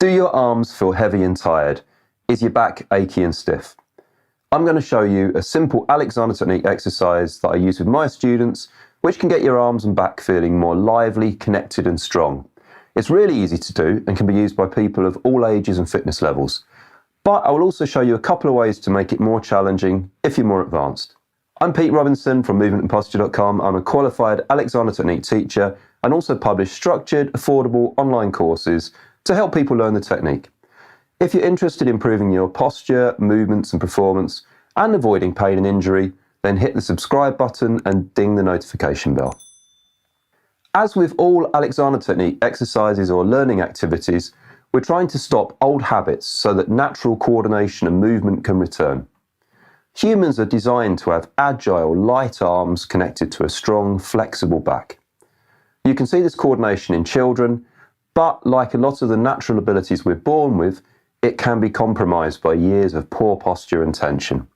Do your arms feel heavy and tired? Is your back achy and stiff? I'm going to show you a simple Alexander technique exercise that I use with my students, which can get your arms and back feeling more lively, connected and strong. It's really easy to do and can be used by people of all ages and fitness levels. But I will also show you a couple of ways to make it more challenging if you're more advanced. I'm Pete Robinson from movementandposture.com. I'm a qualified Alexander technique teacher and also publish structured, affordable online courses to help people learn the technique. If you're interested in improving your posture, movements and performance and avoiding pain and injury, then hit the subscribe button and ding the notification bell. As with all Alexander technique exercises or learning activities, we're trying to stop old habits so that natural coordination and movement can return. Humans are designed to have agile, light arms connected to a strong, flexible back. You can see this coordination in children, but like a lot of the natural abilities we're born with, it can be compromised by years of poor posture and tension.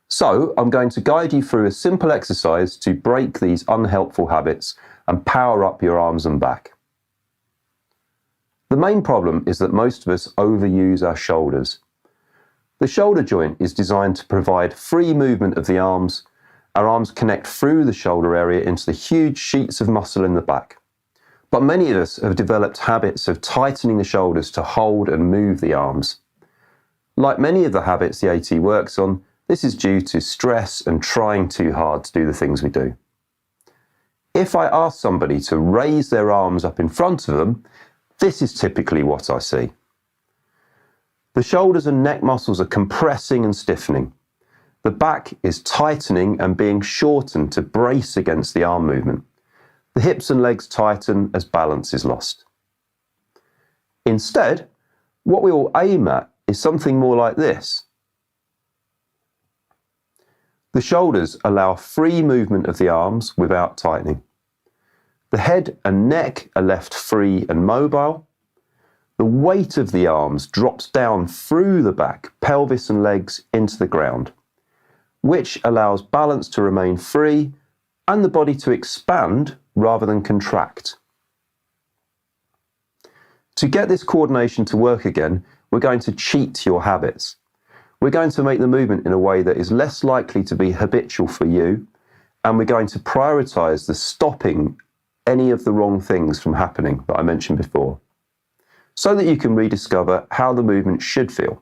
So I'm going to guide you through a simple exercise to break these unhelpful habits and power up your arms and back. The main problem is that most of us overuse our shoulders. The shoulder joint is designed to provide free movement of the arms. Our arms connect through the shoulder area into the huge sheets of muscle in the back. But many of us have developed habits of tightening the shoulders to hold and move the arms. Like many of the habits the AT works on, this is due to stress and trying too hard to do the things we do. If I ask somebody to raise their arms up in front of them, this is typically what I see. The shoulders and neck muscles are compressing and stiffening. The back is tightening and being shortened to brace against the arm movement. The hips and legs tighten as balance is lost. Instead, what we will aim at is something more like this. The shoulders allow free movement of the arms without tightening. The head and neck are left free and mobile. The weight of the arms drops down through the back, pelvis and legs into the ground, which allows balance to remain free and the body to expand rather than contract. To get this coordination to work again, we're going to cheat your habits. We're going to make the movement in a way that is less likely to be habitual for you, and we're going to prioritize the stopping any of the wrong things from happening that I mentioned before, so that you can rediscover how the movement should feel.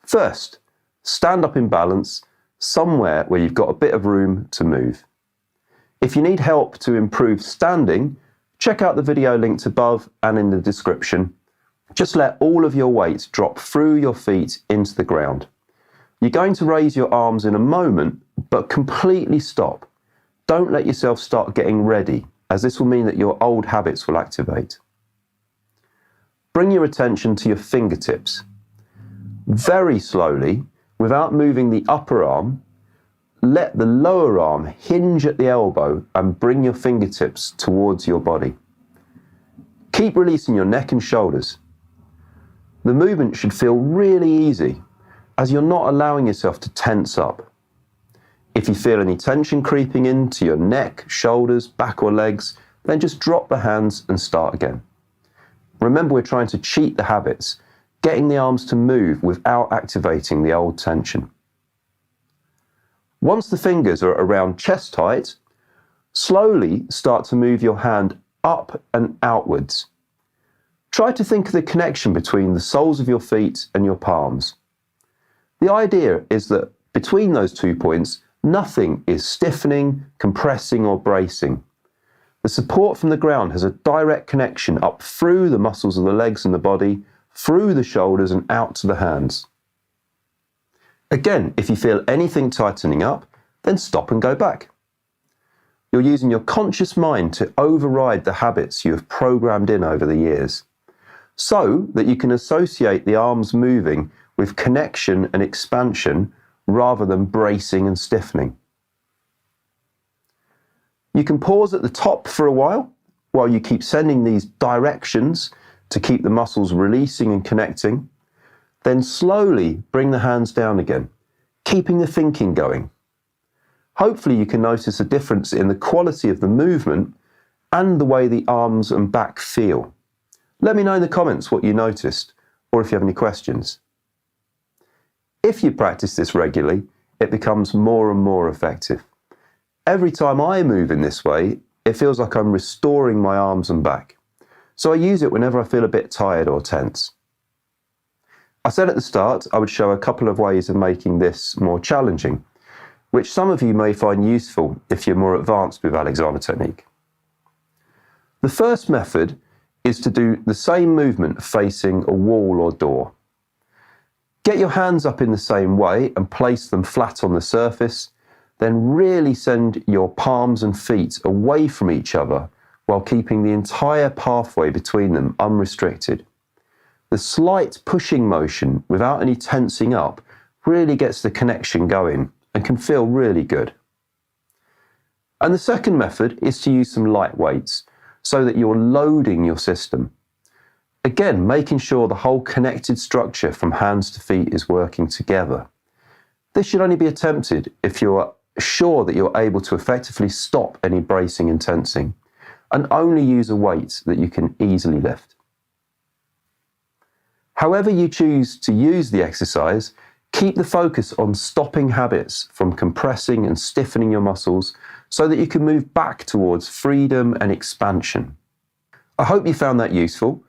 First, stand up in balance somewhere where you've got a bit of room to move. If you need help to improve standing, check out the video linked above and in the description. Just let all of your weight drop through your feet into the ground. You're going to raise your arms in a moment, but completely stop. Don't let yourself start getting ready, as this will mean that your old habits will activate. Bring your attention to your fingertips. Very slowly, without moving the upper arm, let the lower arm hinge at the elbow and bring your fingertips towards your body. Keep releasing your neck and shoulders. The movement should feel really easy, as you're not allowing yourself to tense up. If you feel any tension creeping into your neck, shoulders, back or legs, then just drop the hands and start again. Remember, we're trying to cheat the habits, getting the arms to move without activating the old tension. Once the fingers are around chest height, slowly start to move your hand up and outwards. Try to think of the connection between the soles of your feet and your palms. The idea is that between those 2 points, nothing is stiffening, compressing or bracing. The support from the ground has a direct connection up through the muscles of the legs and the body, through the shoulders and out to the hands. Again, if you feel anything tightening up, then stop and go back. You're using your conscious mind to override the habits you have programmed in over the years, so that you can associate the arms moving with connection and expansion rather than bracing and stiffening. You can pause at the top for a while you keep sending these directions to keep the muscles releasing and connecting. Then slowly bring the hands down again, keeping the thinking going. Hopefully you can notice a difference in the quality of the movement and the way the arms and back feel. Let me know in the comments what you noticed, or if you have any questions. If you practice this regularly, it becomes more and more effective. Every time I move in this way, it feels like I'm restoring my arms and back. So I use it whenever I feel a bit tired or tense. I said at the start I would show a couple of ways of making this more challenging, which some of you may find useful if you're more advanced with Alexander technique. The first method is to do the same movement facing a wall or door. Get your hands up in the same way and place them flat on the surface, then really send your palms and feet away from each other while keeping the entire pathway between them unrestricted. The slight pushing motion without any tensing up really gets the connection going and can feel really good. And the second method is to use some light weights so that you're loading your system. Again, making sure the whole connected structure from hands to feet is working together. This should only be attempted if you're sure that you're able to effectively stop any bracing and tensing, and only use a weight that you can easily lift. However you choose to use the exercise, keep the focus on stopping habits from compressing and stiffening your muscles so that you can move back towards freedom and expansion. I hope you found that useful.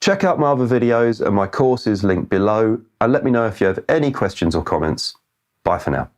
Check out my other videos and my courses linked below, and let me know if you have any questions or comments. Bye for now.